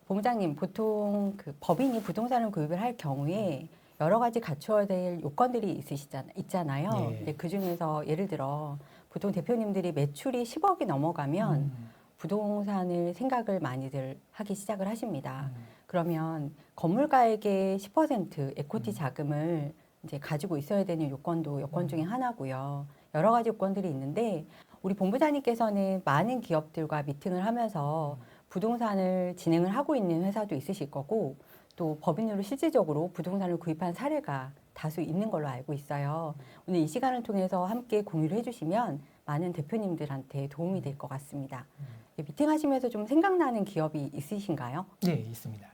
본부장님, 보통 그 법인이 부동산을 구입을 할 경우에 여러 가지 갖춰야 될 요건들이 있잖아요. 예. 근데 그 중에서 예를 들어 보통 대표님들이 매출이 10억이 넘어가면 부동산을 생각을 많이들 하기 시작을 하십니다. 그러면 건물가액의 10% 에코티 자금을 이제 가지고 있어야 되는 요건 중에 하나고요. 여러 가지 요건들이 있는데 우리 본부장님께서는 많은 기업들과 미팅을 하면서 부동산을 진행을 하고 있는 회사도 있으실 거고 또 법인으로 실질적으로 부동산을 구입한 사례가 다수 있는 걸로 알고 있어요. 오늘 이 시간을 통해서 함께 공유를 해주시면 많은 대표님들한테 도움이 될 것 같습니다. 미팅하시면서 좀 생각나는 기업이 있으신가요? 네, 있습니다.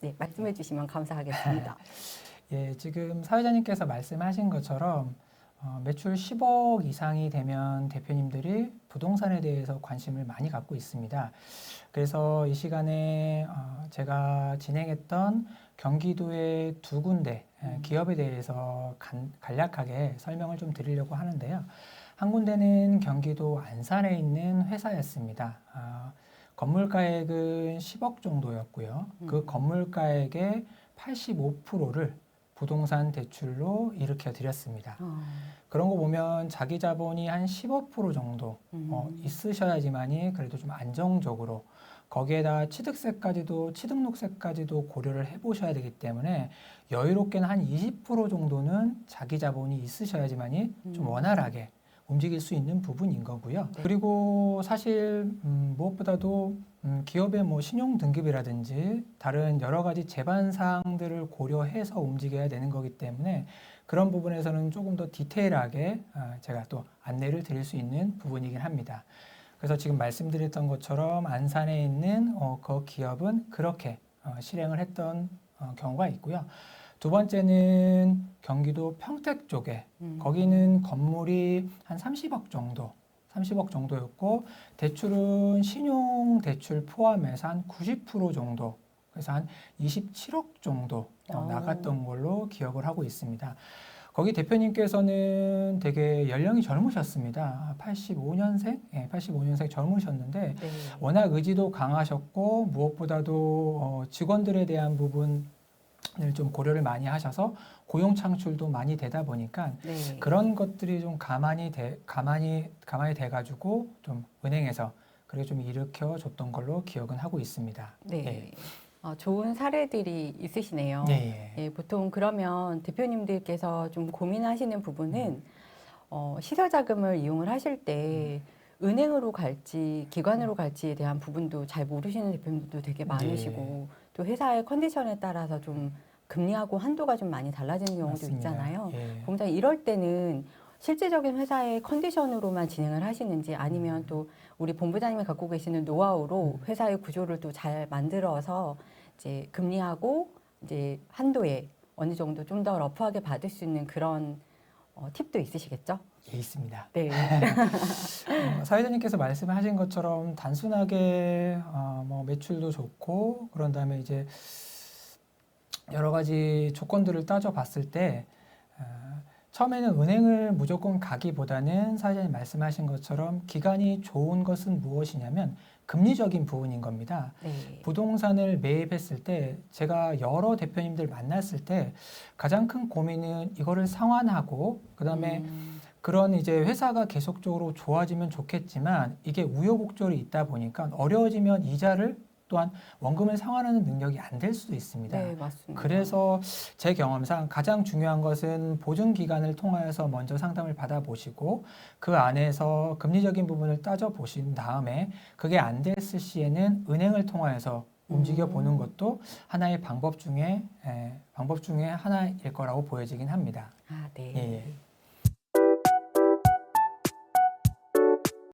네, 말씀해 주시면 감사하겠습니다. 예, 지금 사회자님께서 말씀하신 것처럼 매출 10억 이상이 되면 대표님들이 부동산에 대해서 관심을 많이 갖고 있습니다. 그래서 이 시간에 제가 진행했던 경기도의 두 군데 기업에 대해서 간략하게 설명을 좀 드리려고 하는데요. 한 군데는 경기도 안산에 있는 회사였습니다. 건물가액은 10억 정도였고요. 그 건물가액의 85%를 부동산 대출로 일으켜 드렸습니다. 그런 거 보면 자기 자본이 한 15% 정도 있으셔야지만이 그래도 좀 안정적으로 거기에다 취득록세까지도 고려를 해보셔야 되기 때문에 여유롭게는 한 20% 정도는 자기 자본이 있으셔야지만이 좀 원활하게 움직일 수 있는 부분인 거고요. 네. 그리고 사실 무엇보다도 기업의 뭐 신용 등급이라든지 다른 여러 가지 제반 사항들을 고려해서 움직여야 되는 거기 때문에 그런 부분에서는 조금 더 디테일하게 제가 또 안내를 드릴 수 있는 부분이긴 합니다. 그래서 지금 말씀드렸던 것처럼 안산에 있는 그 기업은 그렇게 실행을 했던 경우가 있고요. 두 번째는 경기도 평택 쪽에 거기는 건물이 한 30억 정도였고 대출은 신용 대출 포함해서 한 90% 정도 그래서 한 27억 정도 나갔던 걸로 기억을 하고 있습니다. 거기 대표님께서는 되게 연령이 젊으셨습니다. 85년생? 네, 85년생 젊으셨는데 네. 워낙 의지도 강하셨고 무엇보다도 직원들에 대한 부분을 좀 고려를 많이 하셔서 고용 창출도 많이 되다 보니까 네. 그런 것들이 좀 가만히 돼가지고 좀 은행에서 그렇게 좀 일으켜 줬던 걸로 기억은 하고 있습니다. 네. 예. 좋은 사례들이 있으시네요. 네. 예, 보통 그러면 대표님들께서 좀 고민하시는 부분은 시설 자금을 이용을 하실 때 은행으로 갈지 기관으로 갈지에 대한 부분도 잘 모르시는 대표님들도 되게 많으시고 또 회사의 컨디션에 따라서 좀 금리하고 한도가 좀 많이 달라지는 경우도 맞습니다. 있잖아요. 예. 본부장님 이럴 때는 실질적인 회사의 컨디션으로만 진행을 하시는지 아니면 또 우리 본부장님이 갖고 계시는 노하우로 회사의 구조를 또 잘 만들어서 이제 금리하고 이제 한도에 어느 정도 좀 더 러프하게 받을 수 있는 그런 팁도 있으시겠죠? 예, 있습니다. 네. 사회자님께서 말씀하신 것처럼 단순하게 뭐 매출도 좋고 그런 다음에 이제 여러 가지 조건들을 따져봤을 때 처음에는 은행을 무조건 가기보다는 사회자님 말씀하신 것처럼 기간이 좋은 것은 무엇이냐면 금리적인 부분인 겁니다. 네. 부동산을 매입했을 때 제가 여러 대표님들 만났을 때 가장 큰 고민은 이거를 상환하고 그다음에 그런 이제 회사가 계속적으로 좋아지면 좋겠지만 이게 우여곡절이 있다 보니까 어려워지면 이자를 또한 원금을 상환하는 능력이 안 될 수도 있습니다. 네, 맞습니다. 그래서 제 경험상 가장 중요한 것은 보증 기간을 통하여서 먼저 상담을 받아보시고 그 안에서 금리적인 부분을 따져보신 다음에 그게 안 됐을 시에는 은행을 통하여서 움직여 보는 것도 하나의 방법 중에 하나일 거라고 보여지긴 합니다. 아, 네. 예.